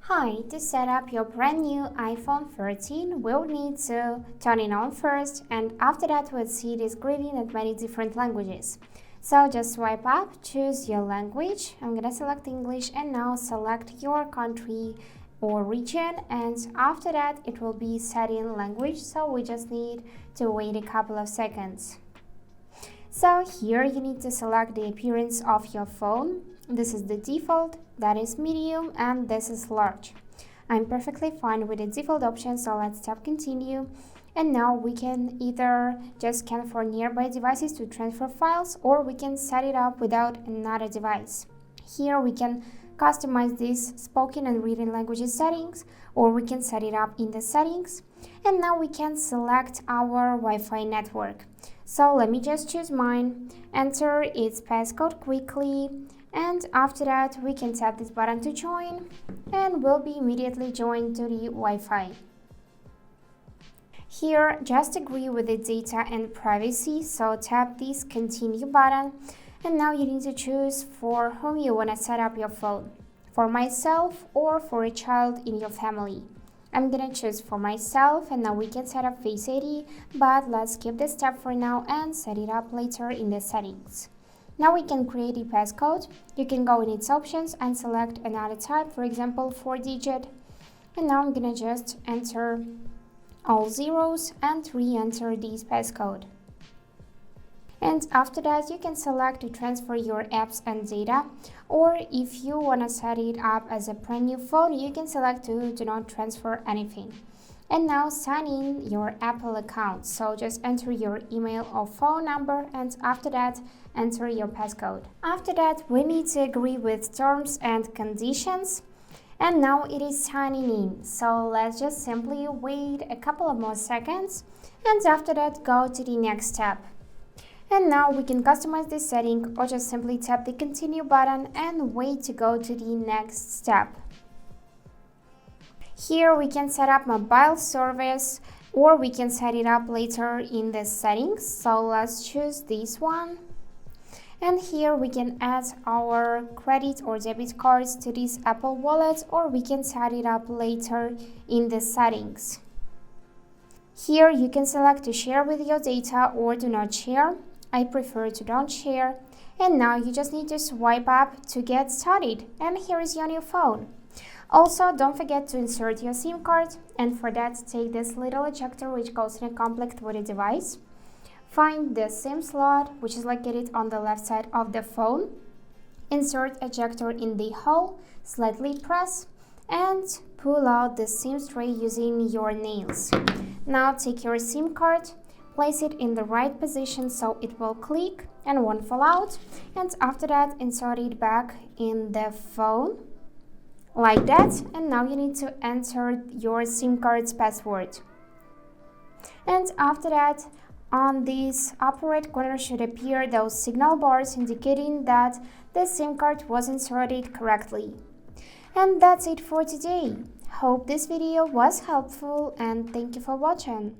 Hi, to set up your brand new iPhone 13, we'll need to turn it on first, and after that we'll see this greeting in many different languages. So just swipe up, choose your language. I'm gonna select English and now select your country or region, and after that it will be set in language, so we just need to wait a couple of seconds. So here you need to select the appearance of your phone. This is the default, that is medium, and this is large. I'm perfectly fine with the default option, so let's tap continue. And now we can either just scan for nearby devices to transfer files, or we can set it up without another device. Here we can customize these spoken and written languages settings, or we can set it up in the settings. And now we can select our Wi-Fi network. So let me just choose mine, enter its passcode quickly, and after that we can tap this button to join, and we'll be immediately joined to the Wi-Fi. Here, just agree with the data and privacy, so tap this continue button, and now you need to choose for whom you want to set up your phone, for myself or for a child in your family. I'm gonna choose for myself, and now we can set up Face ID, but let's skip this step for now and set it up later in the settings. Now we can create a passcode. You can go in its options and select another type, for example 4-digit. And now I'm gonna just enter all zeros and re-enter this passcode. And after that you can select to transfer your apps and data, or if you want to set it up as a brand new phone, you can select to do not transfer anything. And now sign in your Apple account, so just enter your email or phone number, and after that enter your passcode. After that we need to agree with terms and conditions, and now it is signing in, so let's just simply wait a couple of more seconds, and after that go to the next step. And now we can customize this setting, or just simply tap the continue button and wait to go to the next step. Here we can set up mobile service, or we can set it up later in the settings, so let's choose this one. And here we can add our credit or debit cards to this Apple Wallet, or we can set it up later in the settings. Here you can select to share with your data or do not share. I prefer to don't share. And now you just need to swipe up to get started, and here is your new phone. Also, don't forget to insert your SIM card, and for that take this little ejector which goes in a complete with the device. Find the SIM slot which is located on the left side of the phone. Insert ejector in the hole, slightly press, and pull out the SIM tray using your nails. Now take your SIM card, place it in the right position so it will click and won't fall out, and after that insert it back in the phone like that, and now you need to enter your SIM card's password. And after that, on this upper right corner should appear those signal bars indicating that the SIM card was inserted correctly. And that's it for today. Hope this video was helpful, and thank you for watching.